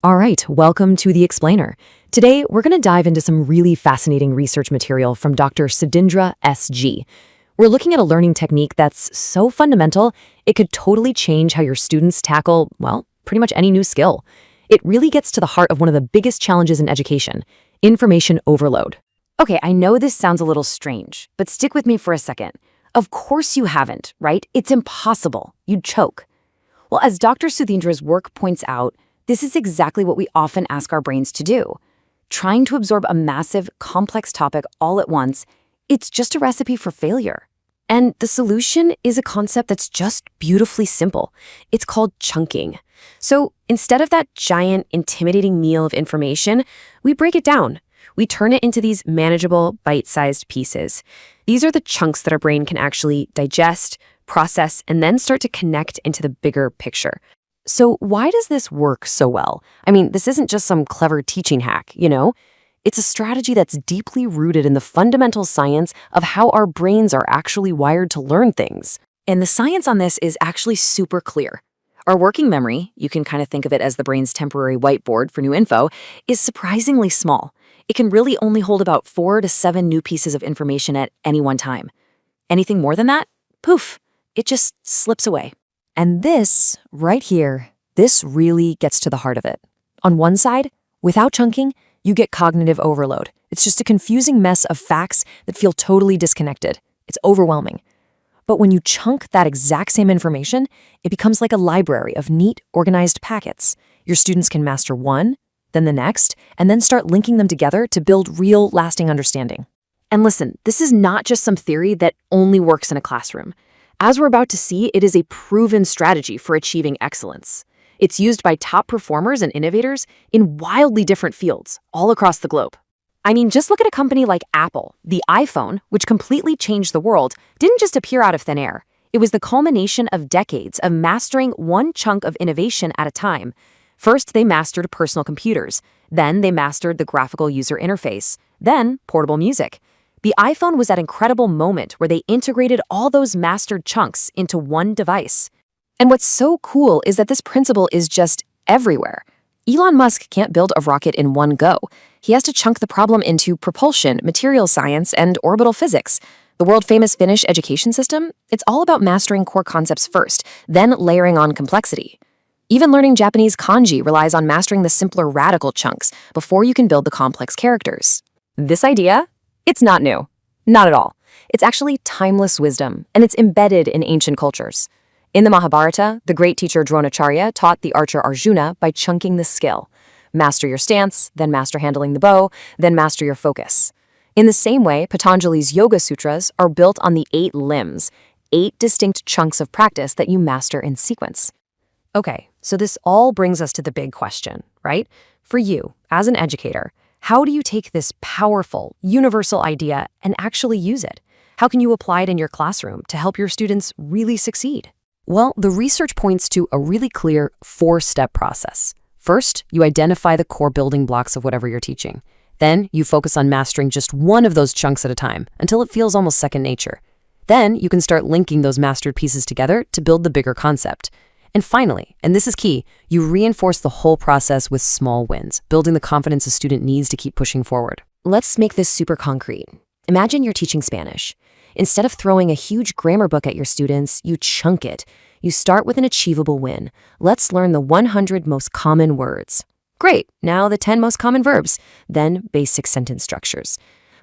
All right, welcome to The Explainer. Today, we're going to dive into some really fascinating research material from Dr. Sudhindra S.G. We're looking at a learning technique that's so fundamental, it could totally change how your students tackle, well, pretty much any new skill. It really gets to the heart of one of the biggest challenges in education, information overload. Okay, I know this sounds a little strange, but stick with me for a second. Of course you haven't, right? It's impossible. You'd choke. Well, as Dr. Sudhindra's work points out, this is exactly what we often ask our brains to do. Trying to absorb a massive, complex topic all at once, it's just a recipe for failure. And the solution is a concept that's just beautifully simple. It's called chunking. So instead of that giant, intimidating meal of information, we break it down. We turn it into these manageable, bite-sized pieces. These are the chunks that our brain can actually digest, process, and then start to connect into the bigger picture. So why does this work so well? I mean, this isn't just some clever teaching hack, you know? It's a strategy that's deeply rooted in the fundamental science of how our brains are actually wired to learn things. And the science on this is actually super clear. Our working memory, you can kind of think of it as the brain's temporary whiteboard for new info, is surprisingly small. It can really only hold about 4 to 7 new pieces of information at any one time. Anything more than that, poof, it just slips away. And this, right here, this really gets to the heart of it. On one side, without chunking, you get cognitive overload. It's just a confusing mess of facts that feel totally disconnected. It's overwhelming. But when you chunk that exact same information, it becomes like a library of neat, organized packets. Your students can master one, then the next, and then start linking them together to build real, lasting understanding. And listen, this is not just some theory that only works in a classroom. As we're about to see, it is a proven strategy for achieving excellence. It's used by top performers and innovators in wildly different fields all across the globe. I mean, just look at a company like Apple. The iPhone, which completely changed the world, didn't just appear out of thin air. It was the culmination of decades of mastering one chunk of innovation at a time. First, they mastered personal computers. Then they mastered the graphical user interface. Then, portable music. The iPhone was that incredible moment where they integrated all those mastered chunks into one device. And what's so cool is that this principle is just everywhere. Elon Musk can't build a rocket in one go. He has to chunk the problem into propulsion, material science, and orbital physics. The world-famous Finnish education system, it's all about mastering core concepts first, then layering on complexity. Even learning Japanese kanji relies on mastering the simpler radical chunks before you can build the complex characters. This idea? It's not new. Not at all. It's actually timeless wisdom, and it's embedded in ancient cultures. In the Mahabharata, the great teacher Dronacharya taught the archer Arjuna by chunking the skill. Master your stance, then master handling the bow, then master your focus. In the same way, Patanjali's Yoga Sutras are built on the 8 limbs, 8 distinct chunks of practice that you master in sequence. Okay, so this all brings us to the big question, right? For you, as an educator, how do you take this powerful, universal idea and actually use it? How can you apply it in your classroom to help your students really succeed? Well, the research points to a really clear 4-step process. First, you identify the core building blocks of whatever you're teaching. Then, you focus on mastering just one of those chunks at a time until it feels almost second nature. Then, you can start linking those mastered pieces together to build the bigger concept. And finally, and this is key, you reinforce the whole process with small wins, building the confidence a student needs to keep pushing forward. Let's make this super concrete. Imagine you're teaching Spanish. Instead of throwing a huge grammar book at your students, you chunk it. You start with an achievable win. Let's learn the 100 most common words. Great, now the 10 most common verbs, then basic sentence structures.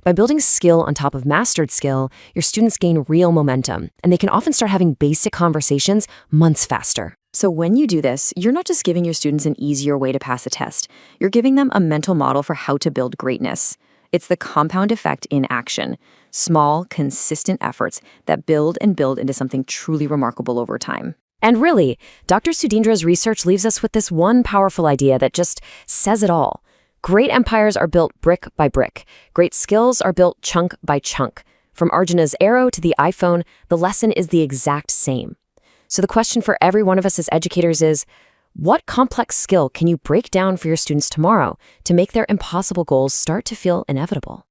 By building skill on top of mastered skill, your students gain real momentum, and they can often start having basic conversations months faster. So when you do this, you're not just giving your students an easier way to pass a test. You're giving them a mental model for how to build greatness. It's the compound effect in action. Small, consistent efforts that build and build into something truly remarkable over time. And really, Dr. Sudhindra's research leaves us with this one powerful idea that just says it all. Great empires are built brick by brick. Great skills are built chunk by chunk. From Arjuna's arrow to the iPhone, the lesson is the exact same. So the question for every one of us as educators is, what complex skill can you break down for your students tomorrow to make their impossible goals start to feel inevitable?